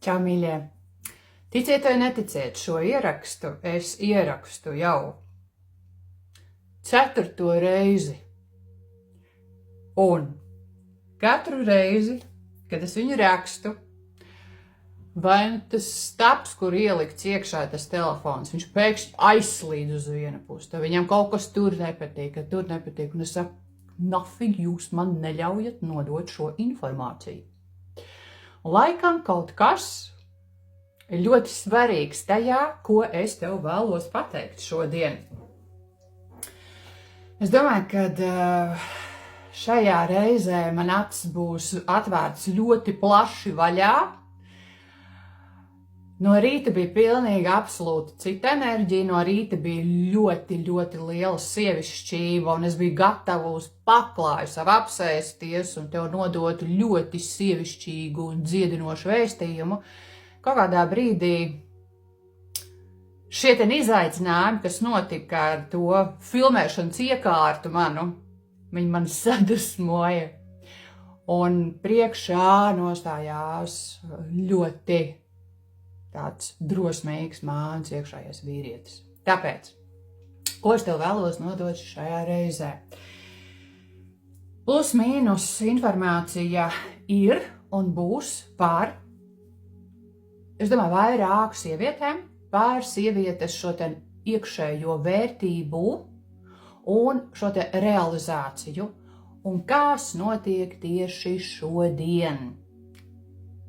Čau, mīļie! Ticiet vai neticiet, šo ierakstu es ierakstu jau 4. reizi. Un katru reizi, kad es viņu rakstu, vai tas stabs, kur ielikts iekšā tas telefons, viņš pēkšņi aizslīd uz vienu pusi. Tad viņam kaut kas tur nepatīk, un es saku, nafig jūs man neļaujat nodot šo informāciju. Un laikam kaut kas ir ļoti svarīgs tajā, ko es tev vēlos pateikt šodien. Es domāju, ka šajā reizē man acis būs atvērts ļoti plaši vaļā. No rīta bija pilnīgi absolūti cita enerģija, no rīta bija ļoti, ļoti liela sievišķība, un es biju gatava uz paklāju savu apsēsties un tev nodot ļoti sievišķīgu un dziedinošu vēstījumu. Kaut kādā brīdī šie izaicinājumi, kas notika ar to filmēšanas iekārtu viņi man sadusmoja. Un priekšā nostājās ļoti tāds drosmīgs māns iekšējais vīrietis. Tāpēc, ko es tev vēlos nodot šajā reizē? Plus mīnus informācija ir un būs par, es domāju, vairāk sievietēm, par sievietes šo te iekšējo vērtību un šo te realizāciju. Un kas notiek tieši šodien?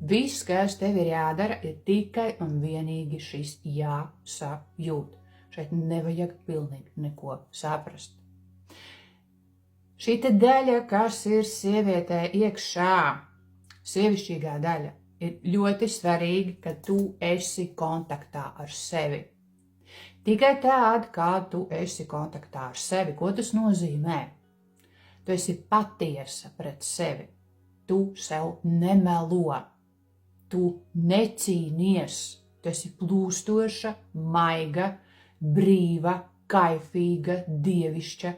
Viss, kas tev ir jādara, ir tikai un vienīgi šis jāsajūt. Šeit nevajag pilnīgi neko saprast. Šī te daļa, kas ir sievietē iekšā, sievišķīgā daļa, ir ļoti svarīgi, ka tu esi kontaktā ar sevi. Tikai tād, kā tu esi kontaktā ar sevi, ko tas nozīmē? Tu esi patiesa pret sevi. Tu sev nemelo. Tu necīnies, tu esi plūstoša, maiga, brīva, kaifīga, dievišķa,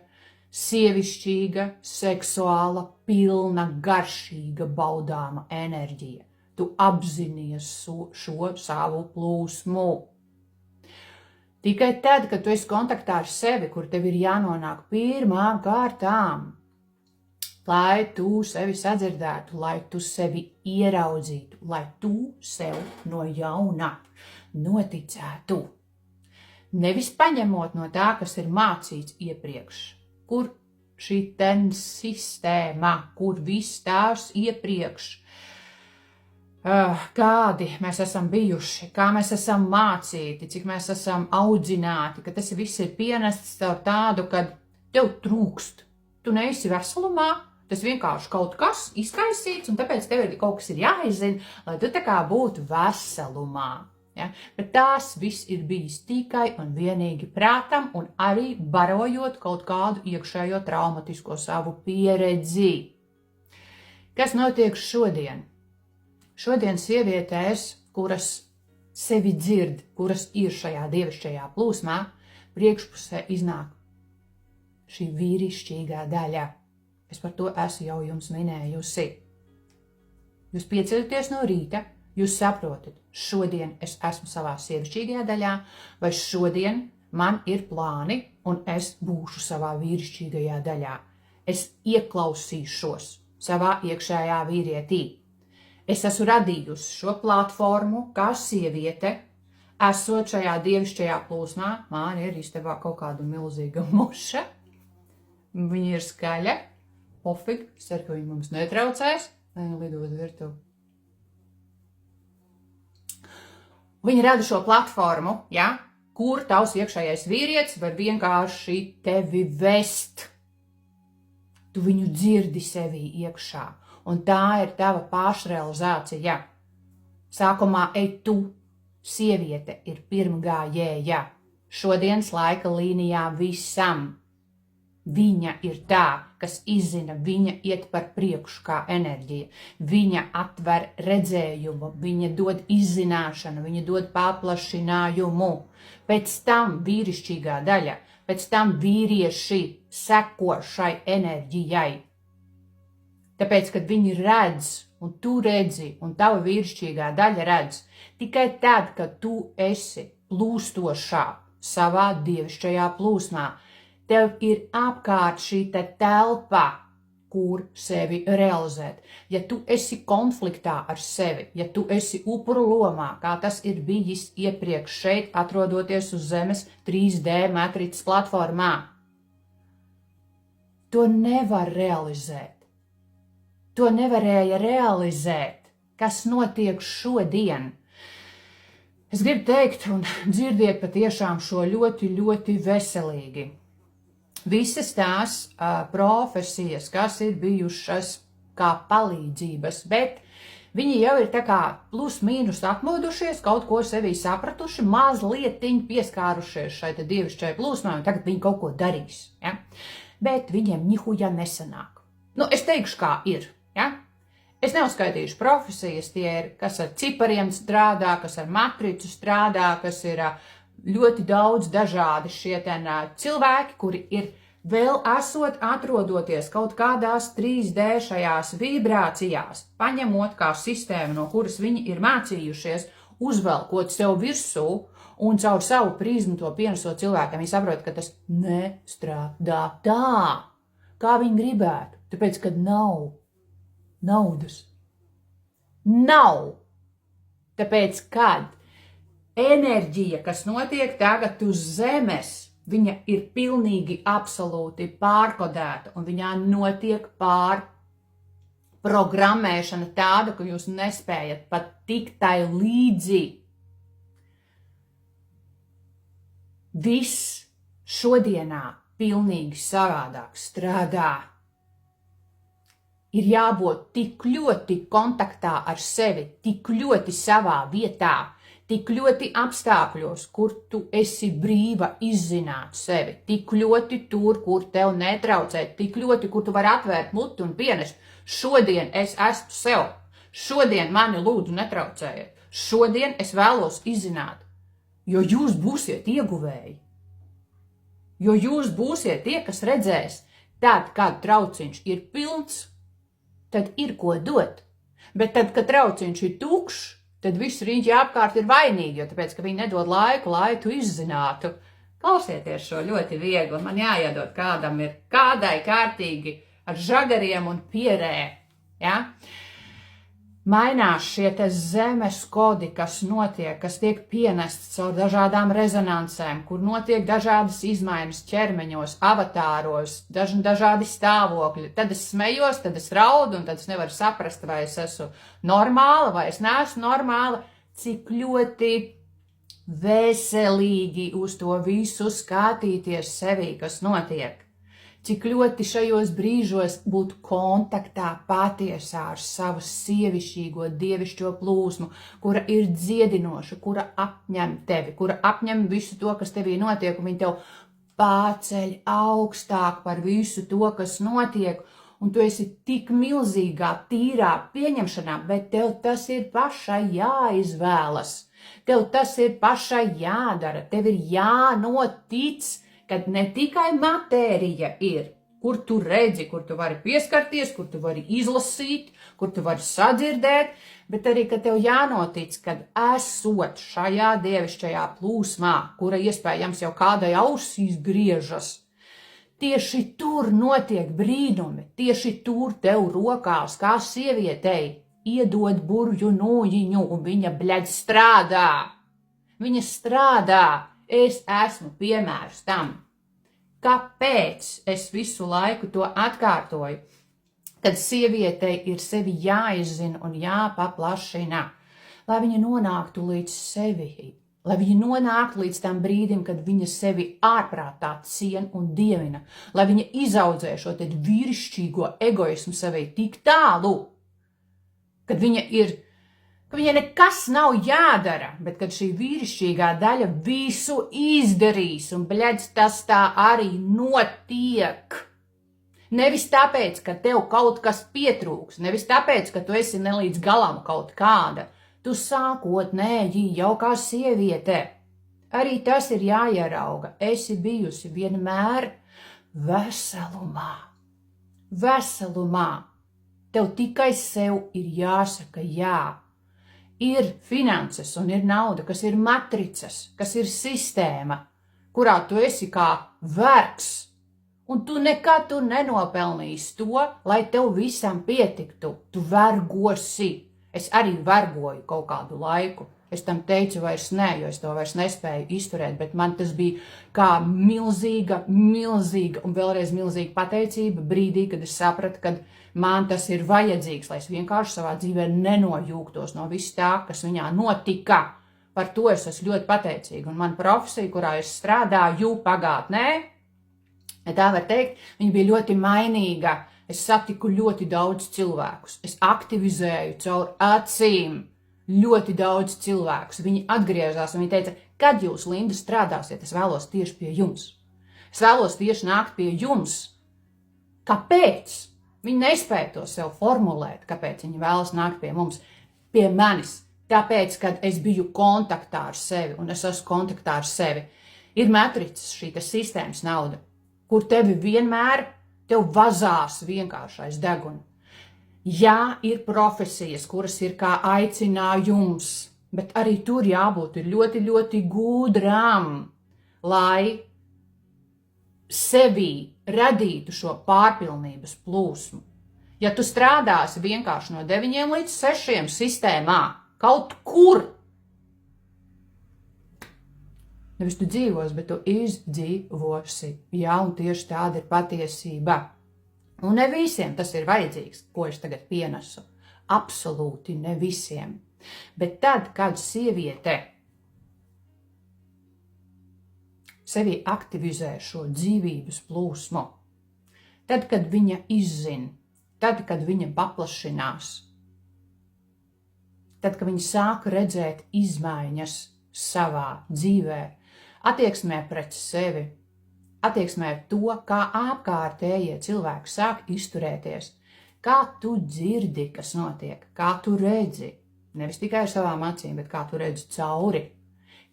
sievišķīga, seksuāla, pilna, garšīga, baudāma enerģija. Tu apzinies šo savu plūsmu. Tikai tad, kad tu esi kontaktā ar sevi, kur tev ir jānonāk pirmām kārtām, lai tu sevi sadzirdētu, lai tu sevi ieraudzītu, lai tu sev no jauna noticētu. Nevis paņemot no tā, kas ir mācīts iepriekš, kur šī sistēma, kur viss tās iepriekš, kādi mēs esam bijuši, kā mēs esam mācīti, cik mēs esam audzināti, ka tas viss ir pienests caur tādu, kad tev trūkst, tu neesi veselumā, tas vienkārši kaut kas izkaisīts, un tāpēc tev kaut kas ir jāizzina, lai tu tā kā būtu veselumā. Ja? Bet tās viss ir bijis tikai un vienīgi prātam un arī barojot kaut kādu iekšējo traumatisko savu pieredzi. Kas notiek šodien? Šodien sievietēs, kuras sevi dzird, kuras ir šajā dievišķajā plūsmā, priekšpusē iznāk šī vīrišķīgā daļa. Es par to esmu jau jums minējusi. Jūs pieceļaties no rīta, jūs saprotat, šodien es esmu savā sievišķīgajā daļā, vai šodien man ir plāni un es būšu savā vīrišķīgajā daļā. Es ieklausīšos savā iekšējā vīrietī. Es esmu radījusi šo platformu kā sieviete, esot šajā dievišķajā plūsmā. Man ir istabā kaut kāda milzīga muša. Viņa ir skaļa. Pofig, es ceru, ka viņi mums netraucēs, lai lidos virtuvi. Viņi rada šo platformu, ja, kur tavs iekšējais vīrietis var vienkārši tevi vest. Tu viņu dzirdi sevī iekšā, un tā ir tava pašrealizācija. Sākumā ej tu, sieviete ir pirmgājēja, šodienas laika līnijā visam. Viņa ir tā, kas izzina, viņa iet par priekšu kā enerģija, viņa atver redzējumu, viņa dod izzināšanu, viņa dod paplašinājumu. Pēc tam vīrišķīgā daļa, pēc tam vīrieši seko šai enerģijai. Tāpēc, kad viņi redz un tu redzi, un tava vīrišķīgā daļa redz, tikai tad, kad tu esi plūstošā savā dievišķajā plūsmā, tev ir apkārt šī telpa, kur sevi realizēt. Ja tu esi konfliktā ar sevi, ja tu esi upuru lomā, kā tas ir bijis iepriekš šeit, atrodoties uz zemes 3D matricas platformā, to nevar realizēt. To nevarēja realizēt, kas notiek šodien. Es gribu teikt un dzirdiet patiešām šo ļoti, ļoti veselīgi. Visas tās profesijas, kas ir bijušas kā palīdzības, bet viņi jau ir tā kā plus mīnus atmodušies, kaut ko sevī sapratuši, mazlietiņ pieskārušies šai dievišķai plūsmai, un tagad viņi kaut ko darīs. Ja? Bet viņiem nihuja nesanāk. Es teikšu, kā ir. Ja? Es neuzskaitīšu profesijas, tie ir, kas ar cipariem strādā, kas ar matricu strādā, kas ir ļoti daudz dažādi šie cilvēki, kuri ir vēl esot atrodoties kaut kādās 3D šajās vibrācijās, paņemot kā sistēmu, no kuras viņi ir mācījušies, uzvelkot sev virsū un caur savu prizmu to pienesot cilvēkiem. Viņi saprot, ka tas nestrādā tā, kā viņi gribētu, tāpēc, kad nav naudas. Nav. Tāpēc, kad enerģija, kas notiek tagad uz zemes, viņa ir pilnīgi absolūti pārkodēta un viņā notiek pārprogrammēšana tāda, ka jūs nespējat pat tikt tai līdzi. Viss šodienā pilnīgi savādāk strādā. Ir jābūt tik ļoti kontaktā ar sevi, tik ļoti savā vietā, tik ļoti apstākļos, kur tu esi brīva izzināt sevi, tik ļoti tur, kur tev netraucē, tik ļoti, kur tu vari atvērt muti un pienest. Šodien es esmu sev, šodien mani lūdzu netraucējiet, šodien es vēlos izzināt, jo jūs būsiet ieguvēji, jo jūs būsiet tie, kas redzēs, tad, kad trauciņš ir pilns, tad ir ko dot. Bet tad, kad trauciņš ir tukšs, tad viss riņķi apkārt ir vainīgi, jo tāpēc, ka viņi nedod laiku, lai tu izzinātu. Klausieties šo ļoti viegli, man jāiedod kādai kārtīgi ar žagariem un pierē. Ja? Mainās šie zemes kodi, kas notiek, kas tiek pienests caur dažādām rezonansēm, kur notiek dažādas izmaiņas ķermeņos, avatāros, dažādi stāvokļi. Tad es smejos, tad es raudu, un tad es nevaru saprast, vai es esmu normāla, vai es neesmu normāla, cik ļoti veselīgi uz to visu skatīties sevī, kas notiek. Cik ļoti šajos brīžos būt kontaktā patiesā ar savu sievišķīgo, dievišķo plūsmu, kura ir dziedinoša, kura apņem tevi, kura apņem visu to, kas tevī notiek, un viņa tev pārceļ augstāk par visu to, kas notiek, un tu esi tik milzīgā, tīrā pieņemšanā, bet tev tas ir pašai jāizvēlas, tev tas ir pašai jādara, tev ir jānotic, kad ne tikai matērija ir, kur tu redzi, kur tu vari pieskarties, kur tu vari izlasīt, kur tu vari sadzirdēt, bet arī, ka tev jānotic, kad esot šajā dievišķajā plūsmā, kura iespējams jau kādai ausīs griežas, tieši tur notiek brīnumi, tieši tur tev rokās, kā sievietei, iedod burju nūjiņu, un viņa bļaļ strādā. Viņa strādā. Es esmu piemērs tam. Kāpēc es visu laiku to atkārtoju? Kad sievietei ir sevi jāizzina un jāpaplašina, lai viņa nonāktu līdz sevi, lai viņa nonāktu līdz tam brīdim, kad viņa sevi ārprātā cien un dievina, lai viņa izaudzē šo te vīrišķīgo egoismu sevī tik tālu, kad viņai nekas nav jādara, bet kad šī vīrišķīgā daļa visu izdarīs, un bļaļ, tas tā arī notiek. Nevis tāpēc, ka tev kaut kas pietrūks, nevis tāpēc, ka tu esi nelīdz galam kaut kāda. Tu sākotnēji jau kā sieviete. Arī tas ir jāierauga. Esi bijusi vienmēr veselumā. Veselumā. Tev tikai sev ir jāsaka jā. Ir finanses un ir nauda, kas ir matricas, kas ir sistēma, kurā tu esi kā vergs. Un tu nekad tur nenopelnīsi to, lai tev visam pietiktu. Tu vergosi. Es arī vergoju kaut kādu laiku. Es tam teicu vairs nē, jo es to vairs nespēju izturēt, bet man tas bija kā milzīga un vēlreiz milzīga pateicība brīdī, kad es sapratu, ka man tas ir vajadzīgs, lai es vienkārši savā dzīvē nenojūgtos no viss tā, kas viņā notika. Par to es esmu ļoti pateicīga. Un man profesija, kurā es strādāju pagātnē, tā var teikt, viņa bija ļoti mainīga. Es satiku ļoti daudz cilvēkus. Es aktivizēju caur acīm ļoti daudz cilvēkus. Viņi atgriezās un viņi teica, kad jūs, Linda, strādāsiet, es vēlos tieši pie jums. Es vēlos tieši nākt pie jums. Kāpēc? Viņi nespēja to sev formulēt, kāpēc viņi vēlas nākt pie mums, pie manis. Tāpēc, kad es biju kontaktā ar sevi un es esmu kontaktā ar sevi. Ir matricas, šī sistēmas nauda, kur tevi vienmēr tev vazās vienkāršais deguna. Jā, ir profesijas, kuras ir kā aicinājums, bet arī tur jābūt ļoti, ļoti gudram, lai sevī radītu šo pārpilnības plūsmu. Ja tu strādāsi vienkārši no 9 līdz 6 sistēmā, kaut kur, nevis tu dzīvos, bet tu izdzīvosi. Jā, un tieši tāda ir patiesība. Un ne visiem tas ir vajadzīgs, ko es tagad pienesu. Absolūti ne visiem. Bet tad, kad sieviete sevi aktivizē šo dzīvības plūsmu, tad, kad viņa izzina, tad, kad viņa paplašinās, tad, kad viņa sāk redzēt izmaiņas savā dzīvē, attieksmē pret sevi, attieksmē to, kā apkārtējie cilvēki sāk izturēties, kā tu dzirdi, kas notiek, kā tu redzi, nevis tikai ar savām acīm, bet kā tu redzi cauri,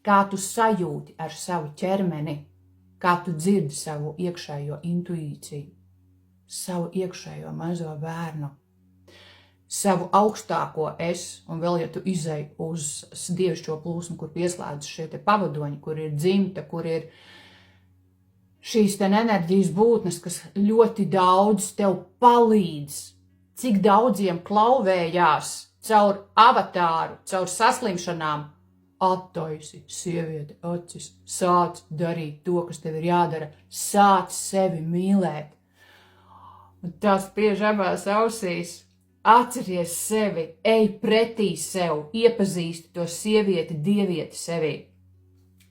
kā tu sajūti ar savu ķermeni, kā tu dzirdi savu iekšējo intuīciju, savu iekšējo mazo bērnu, savu augstāko es, un vēl, ja tu izej uz dievišķo plūsmu, kur pieslēdz šie te pavadoņi, kur ir dzimta, kur ir šīs te enerģijas būtnes, kas ļoti daudz tev palīdz, cik daudziem klauvējās caur avatāru, caur saslimšanām, attaisi, sieviete, acis, sāc darīt to, kas tev ir jādara, sāc sevi mīlēt. Un tas spiež abās ausīs. Atceries sevi, ej pretī sev, iepazīsti to sievieti, dievieti sevi.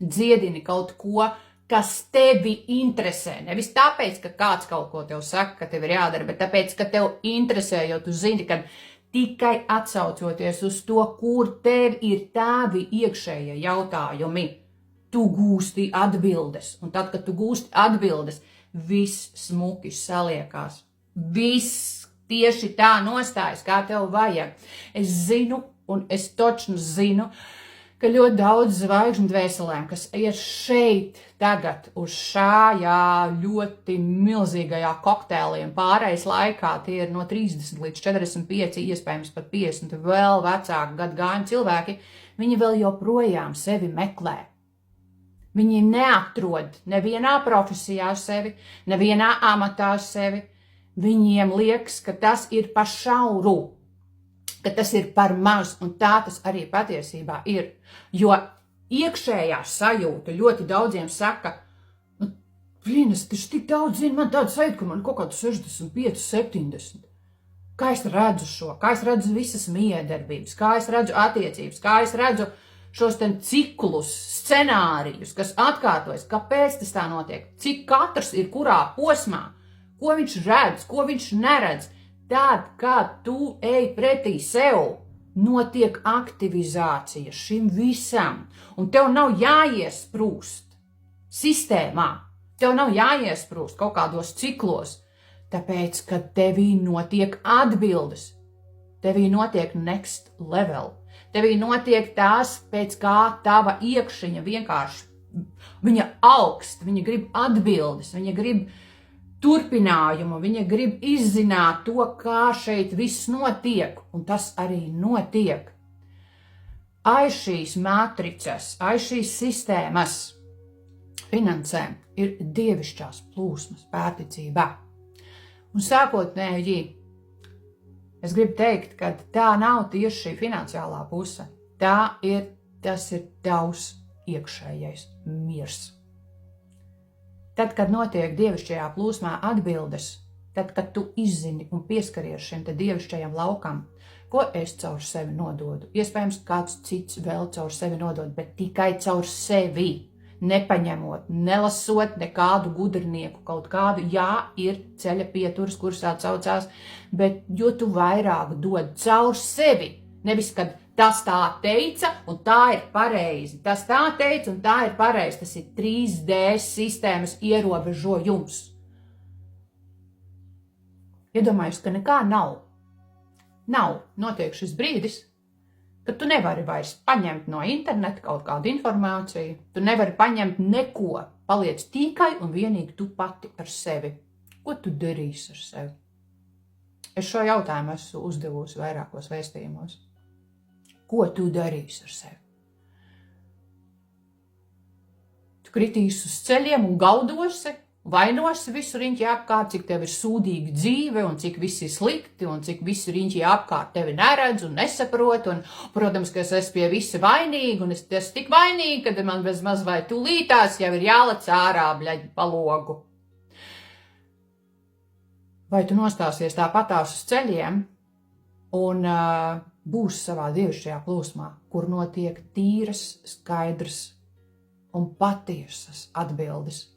Dziedini kaut ko, kas tevi interesē. Nevis tāpēc, ka kāds kaut ko tev saka, ka tev ir jādara, bet tāpēc, ka tev interesē, jo tu zini, ka tikai atsaucoties uz to, kur tev ir tavi iekšējie jautājumi, tu gūsti atbildes. Un tad, kad tu gūsti atbildes, viss smuki saliekās. Viss tieši tā nostājas, kā tev vajag. Es zinu, un es točnu zinu, ka ļoti daudz zvaigžņu dvēselēm, kas ir šeit tagad uz šājā ļoti milzīgajā kokteiliem pārējais laikā, tie ir no 30 līdz 45, iespējams pat 50 vēl vecāku gadgājumu cilvēki, viņi vēl joprojām sevi meklē. Viņi neatrod nevienā profesijā sevi, nevienā amatā sevi. Viņiem liekas, ka tas ir par šauru, ka tas ir par maz, un tā tas arī patiesībā ir. Jo iekšējā sajūta ļoti daudziem saka, es taču tik daudz zinu, man tāda sajūta, ka man kaut kādu 65, 70. Kā es redzu šo, kā es redzu visas miedarbības, kā es redzu attiecības, kā es redzu šos ten ciklus, scenārijus, kas atkārtojas, kāpēc tas tā notiek, cik katrs ir kurā posmā, ko viņš redz, ko viņš neredz. Tad, kad tu ej pretī sev, notiek aktivizācija šim visam. Un tev nav jāiesprūst sistēmā. Tev nav jāiesprūst kaut kādos ciklos. Tāpēc, ka tevī notiek atbildes. Tevī notiek next level. Tevī notiek tās, pēc kā tava iekšiņa vienkārši. Viņa augst, viņa grib atbildes, viņa grib turpinājumu, viņa grib izzināt to, kā šeit viss notiek, un tas arī notiek. Aiz šīs matricas, aiz šīs sistēmas finansēm ir dievišķās plūsmas pārticībā. Un sākotnēji, es gribu teikt, ka tā nav tieši šī finansiālā puse. Tas ir tavs iekšējais miers. Tad, kad notiek dievišķajā plūsmā atbildes, tad, kad tu izzini un pieskaries šim te dievišķajam laukam, ko es caur sevi nododu. Iespējams, kāds cits vēl caur sevi nodod, bet tikai caur sevi. Nepaņemot, nelasot nekādu gudrnieku, kaut kādu, jā, ir ceļa pieturas, kuras atsaucās, bet jo tu vairāk dod caur sevi, nevis, kad tas tā teica un tā ir pareizi, tas tā teica un tā ir pareizi, tas ir 3D sistēmas ierobežojums. Iedomājos, ka nekā nav. Nav, notiek šis brīdis, ka tu nevari vairs paņemt no interneta kaut kādu informāciju, tu nevari paņemt neko, paliec tikai un vienīgi tu pati ar sevi. Ko tu darīsi ar sevi? Es šo jautājumu esmu uzdevusi vairākos vēstījumos. Ko tu darīsi ar sevi? Tu kritīsi uz ceļiem un gaudosi, vainosi visu riņķi apkārt, cik tev ir sūdīga dzīve un cik viss ir slikti un cik visu riņķi apkārt tevi neredz un nesaprot un, protams, ka es esmu pie visa vainīga un es esmu tik vainīga, ka man bez maz vai tūlītās jau ir jālec ārā, bļaļ, pa logu. Vai tu nostāsies tāpatās uz ceļiem un būs savā dievišķajā plūsmā, kur notiek tīras, skaidras un patiesas atbildes?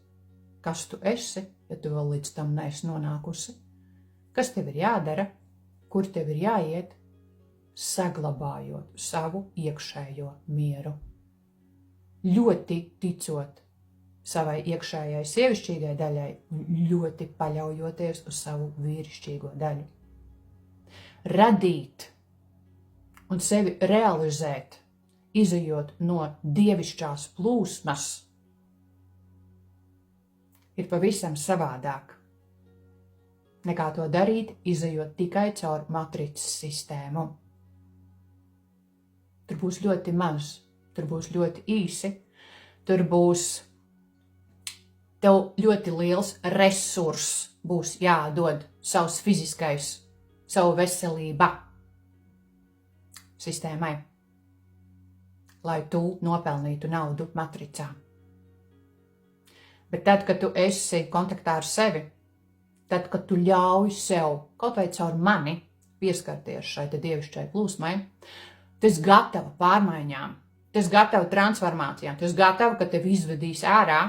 Kas tu esi, ja tu vēl līdz tam neesi nonākusi? Kas tev ir jādara? Kur tev ir jāiet? Saglabājot savu iekšējo mieru. Ļoti ticot savai iekšējai sievišķīgai daļai un ļoti paļaujoties uz savu vīrišķīgo daļu. Radīt un sevi realizēt, izejot no dievišķās plūsmas, ir pavisam savādāk, nekā to darīt, izejot tikai caur matricas sistēmu. Tur būs ļoti maz, tur būs ļoti īsi, tur būs tev ļoti liels resurss, būs jādod savs fiziskais, savu veselība sistēmai, lai tu nopelnītu naudu matricā. Bet tad, kad tu esi kontaktā ar sevi, tad, kad tu ļauj sev kaut vai caur mani pieskarties šai te dievišķai plūsmai, tu esi gatava pārmaiņām, tu esi gatava transformācijām, tu esi gatava, ka tevi izvedīs ārā,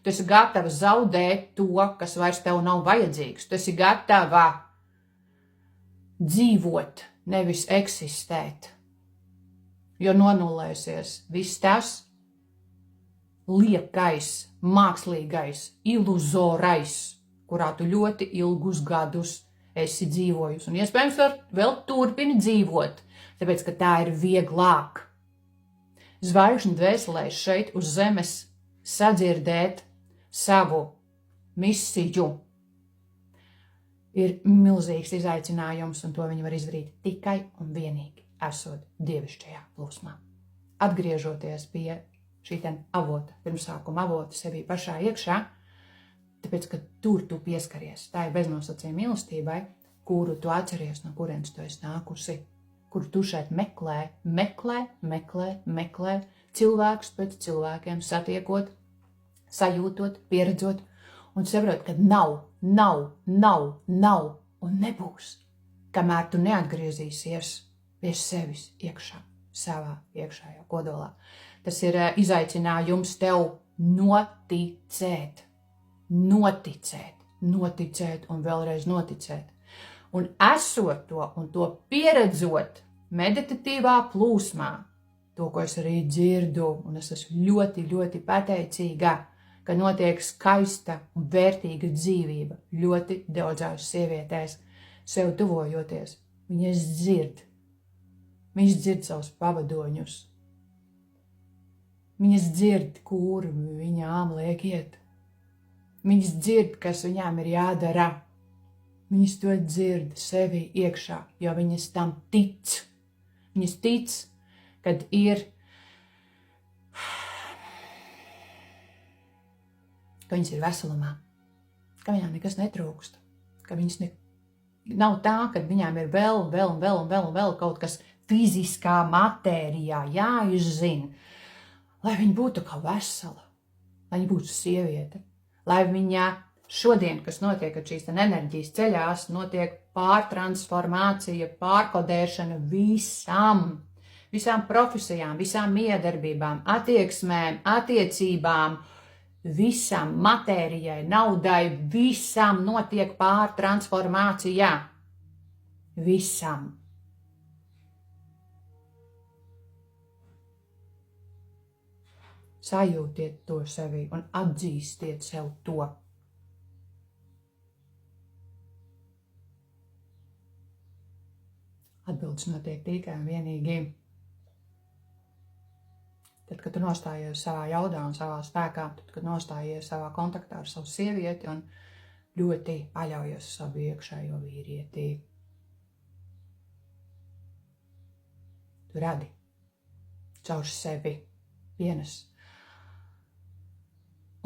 tu esi gatava zaudēt to, kas vairs tev nav vajadzīgs, tu esi gatava dzīvot, nevis eksistēt, jo nonulēsies viss tas liekais, mākslīgais, iluzorais, kurā tu ļoti ilgus gadus esi dzīvojusi. Un iespējams vēl turpini dzīvot, tāpēc, ka tā ir vieglāk. Zvaigžņu dvēselēs šeit uz zemes sadzirdēt savu misiju ir milzīgs izaicinājums, un to viņi var izdarīt tikai un vienīgi esot dievišķajā plūsmā. Atgriežoties pie šī avota, pirmsākuma avota sevī pašā iekšā, tāpēc, ka tur tu pieskaries, tā ir beznosacījuma mīlestībai, kuru tu atceries, no kurienes tu esi nākusi, kuru tu šeit meklē, cilvēkus pēc cilvēkiem satiekot, sajūtot, pieredzot un saprot, ka nav un nebūs, kamēr tu neatgriezīsies pie sevis iekšā, savā iekšējā kodolā. Tas ir izaicinājums tev noticēt un vēlreiz noticēt. Un esot to un to pieredzot meditatīvā plūsmā, to, ko es arī dzirdu, un es esmu ļoti, ļoti pateicīga, ka notiek skaista un vērtīga dzīvība ļoti daudzās sievietēs, sev tuvojoties. Viņas dzird savus pavadoņus. Viņas dzird, kur viņām liek iet. Viņas dzird, kas viņām ir jādara. Viņas to dzird sevi iekšā, jo viņas tam tic. Viņas tic, kad ir, ka viņas ir veselumā, ka viņām nekas netrūkst, ka viņas nav tā, ka viņām ir vēl kaut kas fiziskā matērijā jāizzina, lai viņa būtu kā vesela, lai viņa būtu sieviete, lai viņa šodien, kas notiek, kad šīs enerģijas ceļās, notiek pārtransformācija, pārkodēšana visām profesijām, visām miedarbībām, attieksmēm, attiecībām, visam matērijai, naudai, visam notiek pārtransformācijā. Visam. Sajūtiet to sevi un atzīstiet sev to. Atbildes notiek tikai un vienīgi tad, kad tu nostājies savā jaudā un savā spēkā, tad, kad nostājies savā kontaktā ar savu sievieti un ļoti paļaujies savu iekšējo vīrieti. Tu radi caur sevi vienas.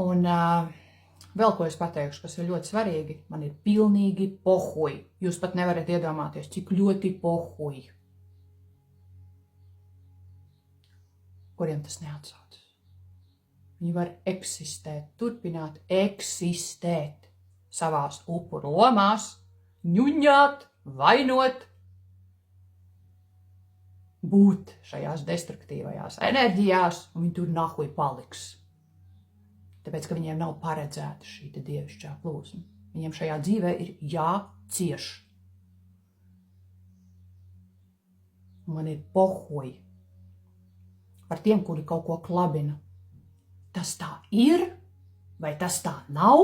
Un vēl ko es pateikšu, kas ir ļoti svarīgi, man ir pilnīgi pohuj. Jūs pat nevarat iedomāties, cik ļoti pohuj. Kuriem tas neatsaucas. Viņi var eksistēt, turpināt eksistēt savās upuru lomās, ņuņāt, vainot, būt šajās destruktīvajās enerģijās, un viņi tur nahuj paliks. Tāpēc, ka viņiem nav paredzēta šī dievišķā plūsma. Viņiem šajā dzīvē ir jācieš. Man ir pohuj par tiem, kuri kaut ko klabina. Tas tā ir, vai tas tā nav,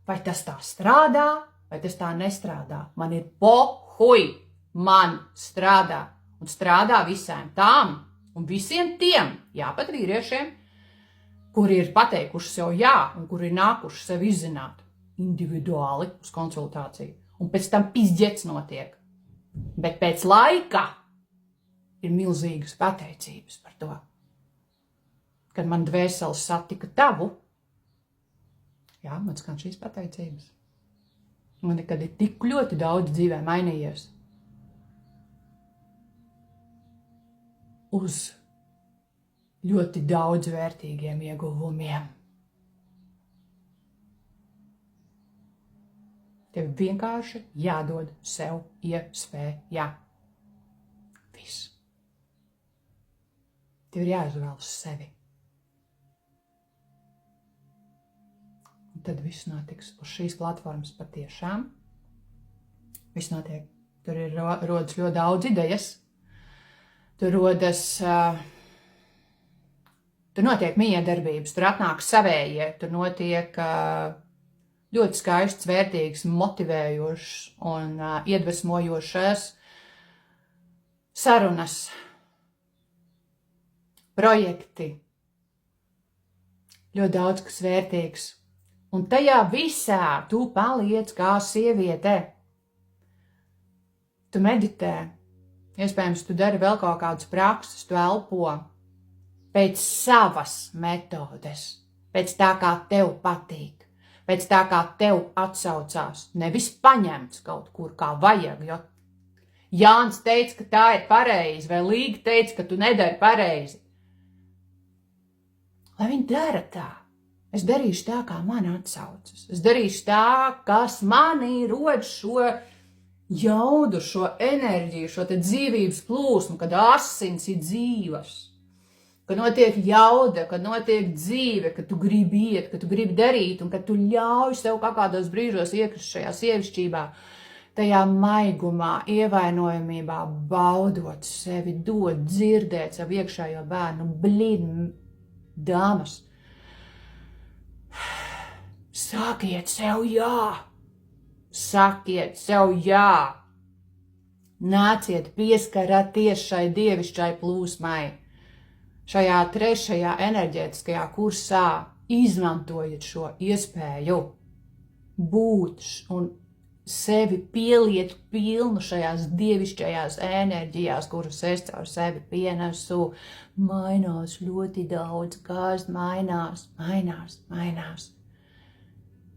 vai tas tā strādā, vai tas tā nestrādā. Man ir pohuj, man strādā. Un strādā visām tām un visiem tiem, pat vīriešiem, kuri ir pateikuši sev jā un kuri ir nākuši sev izzināt individuāli uz konsultāciju. Un pēc tam pizģets notiek. Bet pēc laika ir milzīgas pateicības par to. Kad man dvēseles satika tavu, man skan šīs pateicības. Man nekad ir tik ļoti daudz dzīvē mainījies. Uz ļoti daudz vērtīgiem ieguvumiem. Tev vienkārši jādod sev iespēja. Viss. Tev ir jāizvēlas sevi. Un tad viss notiks uz šīs platformas patiešām. Viss notiek. Tur ir rodas ļoti daudz idejas. Tur rodas... Tur notiek miedarbības, tur atnāk savējie, tur notiek ļoti skaists, vērtīgs, motivējošs un iedvesmojošas sarunas, projekti, ļoti daudz kas vērtīgs. Un tajā visā tu paliec kā sieviete. Tu meditē, iespējams, tu dari vēl kaut kādas prakses, tu elpo. Pēc savas metodes, pēc tā, kā tev patīk, pēc tā, kā tev atsaucās, nevis paņemts kaut kur kā vajag, jo Jānis teica, ka tā ir pareizi, vai Līga teica, ka tu nedari pareizi. Lai viņi dara tā, es darīšu tā, kā man atsaucas, es darīšu tā, kas manī rod šo jaudu, šo enerģiju, šo te dzīvības plūsmu, kad asins ir dzīvas. Kad notiek jauda, kad notiek dzīve, kad tu gribi iet, kad tu gribi darīt un kad tu ļauj sev kādos brīžos iekrist šajā sievišķībā, tajā maigumā, ievainojamībā, baudot sevi, dot, dzirdēt savu iekšējo bērnu, dāmas. Sakiet sev jā! Sakiet sev jā! Nāciet pieskaraties šai dievišķai plūsmai. Šajā trešajā enerģētiskajā kursā izmantojiet šo iespēju būt un sevi pieliet pilnu šajās dievišķajās enerģijās, kuras es caur sevi pienesu. Mainās ļoti daudz, kas mainās.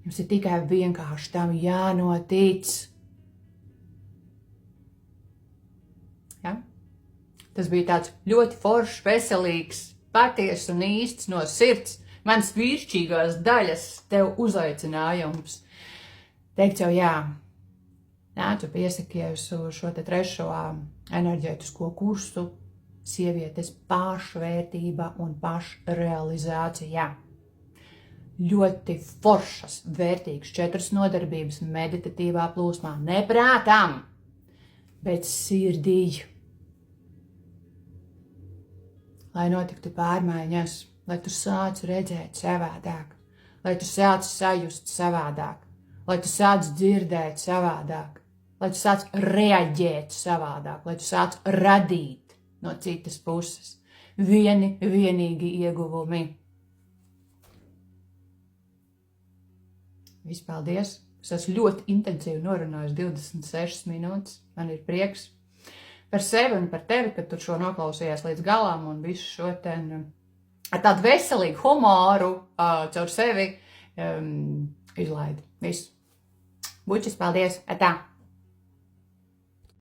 Jums ir tikai vienkārši tam jānotic. Ja? Tas bija tāds ļoti foršs, veselīgs, patiess un īsts no sirds. Mans vīršķīgās daļas tev uzaicinājums. Teikt jau jā, tu piesakies uz šo te 3. enerģētisko kursu sievietes pašvērtība un pašrealizācija. Ļoti foršas, vērtīgas 4 nodarbības meditatīvā plūsmā. Ne prātam, bet sirdī. Lai notiktu pārmaiņas, lai tu sāc redzēt savādāk, lai tu sāc sajust savādāk, lai tu sāc dzirdēt savādāk, lai tu sāc reaģēt savādāk, lai tu sāc radīt no citas puses. Vienīgi ieguvumi. Vispaldies! Es esmu ļoti intensīvi norunājis 26 minūtes. Man ir prieks par sevi un par tevi, ka tu šo noklausījies līdz galām un visu šo ar tādu veselīgu humoru caur sevi izlaidi. Visu. Bučis, paldies! Atā!